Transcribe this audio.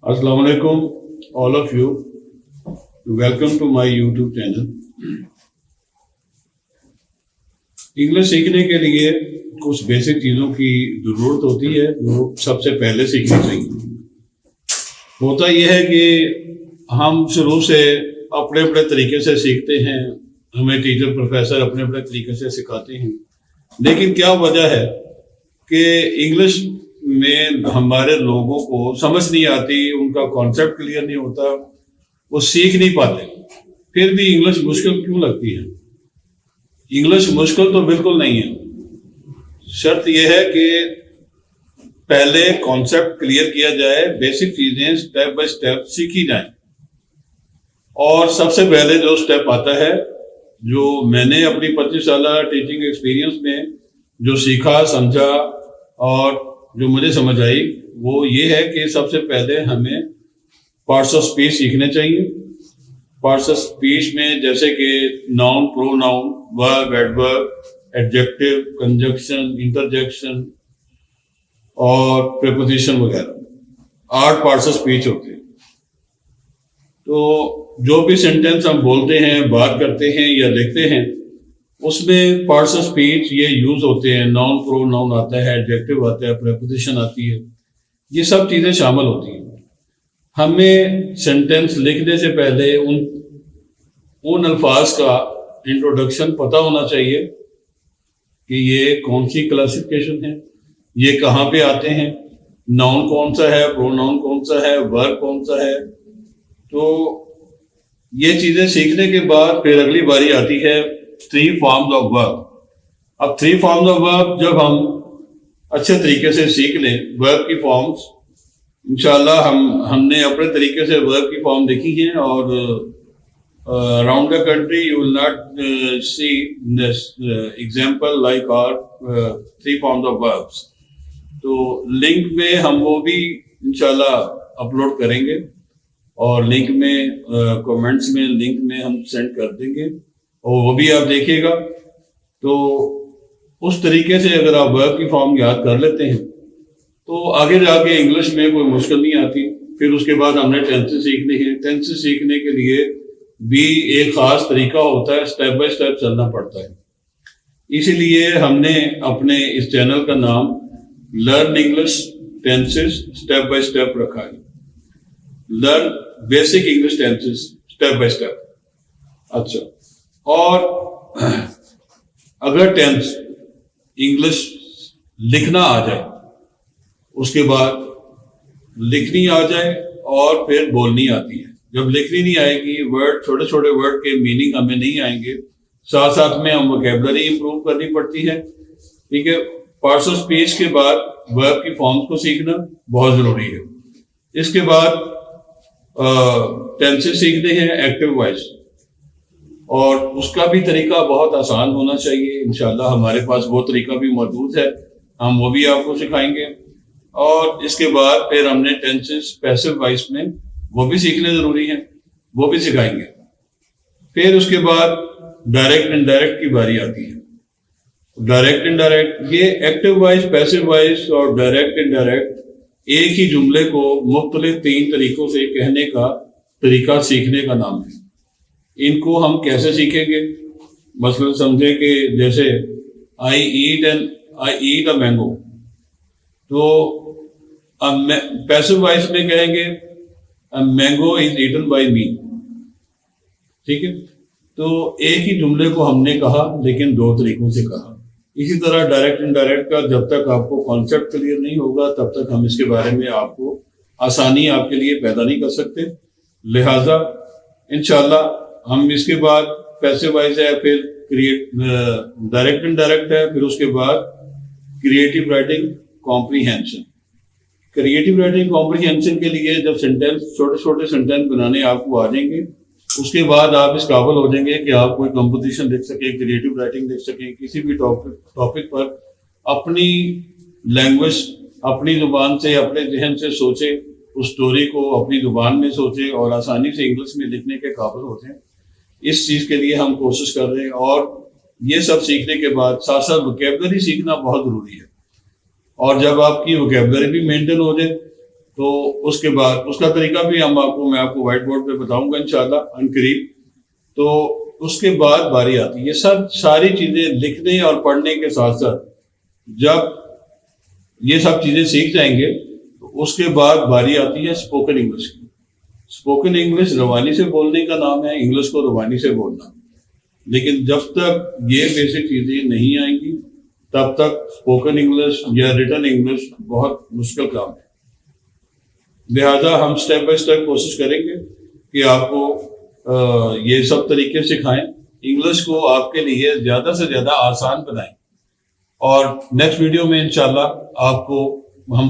Assalamu alaikum, all of you. Welcome to my YouTube channel. English सीखने के लिए कुछ बेसिक चीज़ों की ज़रूरत होती है जो सबसे पहले सीखनी चाहिए। होता यह है कि हम शुरू से अपने अपने तरीके से सीखते हैं, हमें टीचर प्रोफेसर अपने अपने तरीके से सिखाते हैं, लेकिन क्या वजह है कि इंग्लिश में हमारे लोगों को समझ नहीं आती, उनका कॉन्सेप्ट क्लियर नहीं होता, वो सीख नहीं पाते। फिर भी इंग्लिश मुश्किल क्यों लगती है? इंग्लिश मुश्किल तो बिल्कुल नहीं है। शर्त यह है कि पहले कॉन्सेप्ट क्लियर किया जाए, बेसिक चीजें स्टेप बाय स्टेप सीखी जाएं। और सबसे पहले जो स्टेप आता है, जो मैंने अपनी 25 साल टीचिंग एक्सपीरियंस में जो सीखा समझा और जो मुझे समझ आई, वो ये है कि सबसे पहले हमें पार्ट्स ऑफ स्पीच सीखने चाहिए। पार्ट्स ऑफ स्पीच में जैसे कि noun, pronoun, verb, adverb, adjective, conjunction, interjection और प्रीपोजिशन वगैरह 8 पार्ट्स ऑफ स्पीच होते हैं। तो जो भी सेंटेंस हम बोलते हैं, बात करते हैं या लिखते हैं, उसमें पार्ट्स ऑफ स्पीच ये यूज होते हैं। नाउन, प्रोनाउन आता है, एडजेक्टिव आता है, प्रीपोजिशन आती है, ये सब चीजें शामिल होती हैं। हमें सेंटेंस लिखने से पहले उन अल्फाज का इंट्रोडक्शन पता होना चाहिए कि ये कौन सी क्लासिफिकेशन है, ये कहाँ पे आते हैं, नाउन कौन सा है, प्रोनाउन कौन सा है, वर्ब कौन सा है। तो ये चीजें सीखने के बाद फिर अगली बारी आती है 3 फॉर्म्स ऑफ वर्ब। अब 3 फॉर्म्स ऑफ वर्ब जब हम अच्छे तरीके से सीख लें, वर्ब की फॉर्म्स इंशाल्लाह हमने अपने तरीके से वर्ब की फॉर्म देखी हैं और around the country you will not see this example like our 3 forms of verbs. तो लिंक में हम वो भी इंशाल्लाह अपलोड करेंगे और लिंक में कमेंट्स में लिंक में हम सेंड कर देंगे और वो भी आप देखिएगा। तो उस तरीके से अगर आप वर्ब की फॉर्म याद कर लेते हैं तो आगे जाके इंग्लिश में कोई मुश्किल नहीं आती। फिर उसके बाद हमने टेंसेस सीखने हैं। टेंसेस सीखने के लिए भी एक खास तरीका होता है, स्टेप बाय स्टेप चलना पड़ता है। इसीलिए हमने अपने इस चैनल का नाम learn English tenses step by step रखा है। Learn basic English tenses step by step. अच्छा, और अगर टेंस इंग्लिश लिखना आ जाए, उसके बाद लिखनी आ जाए और फिर बोलनी आती है। जब लिखनी नहीं आएगी, वर्ड छोटे छोटे वर्ड के मीनिंग हमें नहीं आएंगे, साथ साथ में हम वोकैबुलरी इंप्रूव करनी पड़ती है। ठीक है, पार्ट्स ऑफ स्पीच के बाद वर्ब की फॉर्म्स को सीखना बहुत जरूरी है। इसके बाद टेंसेस सीखते हैं एक्टिव वॉइस, और उसका भी तरीका बहुत आसान होना चाहिए। इंशाल्लाह हमारे पास वो तरीका भी मौजूद है, हम वो भी आपको सिखाएंगे। और इसके बाद फिर हमने टेंसेस पैसिव वॉइस में वो भी सीखने जरूरी है, वो भी सिखाएंगे। फिर उसके बाद डायरेक्ट इनडायरेक्ट की बारी आती है। डायरेक्ट इनडायरेक्ट, ये एक्टिव वॉइस, पैसिव वॉइस और डायरेक्ट इनडायरेक्ट एक ही जुमले को मुख्तलिफ 3 तरीकों से कहने का तरीका सीखने का नाम है। इनको हम कैसे सीखेंगे? मसलन समझे कि जैसे आई ईट अ मैंगो, तो पैसिव वॉइस में कहेंगे मैंगो इज ईटन बाय मी। ठीक है, तो एक ही जुमले को हमने कहा लेकिन 2 तरीकों से कहा। इसी तरह डायरेक्ट इनडायरेक्ट का जब तक आपको कॉन्सेप्ट क्लियर नहीं होगा तब तक हम इसके बारे में आपको आसानी आपके लिए पैदा नहीं कर सकते। लिहाजा इंशाल्लाह हम इसके बाद पैसिव वॉइस है, फिर डायरेक्ट इनडायरेक्ट है, फिर उसके बाद creative writing comprehension. Creative writing comprehension के लिए जब सेंटेंस, छोटे छोटे सेंटेंस बनाने आपको आ जाएंगे, उसके बाद आप इस काबिल हो जाएंगे कि आप कोई कंपोजिशन लिख सकें, क्रिएटिव राइटिंग लिख सकें, किसी भी टॉपिक पर अपनी लैंग्वेज, अपनी जुबान से, अपने जहन से सोचे, उस स्टोरी को अपनी जुबान में सोचे और आसानी से इंग्लिश में लिखने के काबिल होते हैं। इस चीज़ के लिए हम कोशिश कर रहे हैं। और ये सब सीखने के बाद साथ साथ वोकैबुलरी सीखना बहुत ज़रूरी है। और जब आपकी वोकैबुलरी भी मेंटेन हो जाए تو اس کے بعد اس کا طریقہ بھی میں آپ کو وائٹ بورڈ پہ بتاؤں گا انشاءاللہ ان قریب. تو اس کے بعد باری آتی ہے یہ ساری چیزیں لکھنے اور پڑھنے کے ساتھ ساتھ جب یہ سب چیزیں سیکھ جائیں گے تو اس کے بعد باری آتی ہے اسپوکن انگلش کی. اسپوکن انگلش روانی سے بولنے کا نام ہے، انگلش کو روانی سے بولنا. لیکن جب تک یہ بیسک چیزیں نہیں آئیں گی تب تک اسپوکن انگلش یا ریٹن انگلش بہت مشکل کام ہے. لہذا ہم سٹیپ بائی سٹیپ کوشش کریں گے کہ آپ کو یہ سب طریقے سکھائیں، انگلش کو آپ کے لیے زیادہ سے زیادہ آسان بنائیں. اور نیکسٹ ویڈیو میں انشاءاللہ آپ کو ہم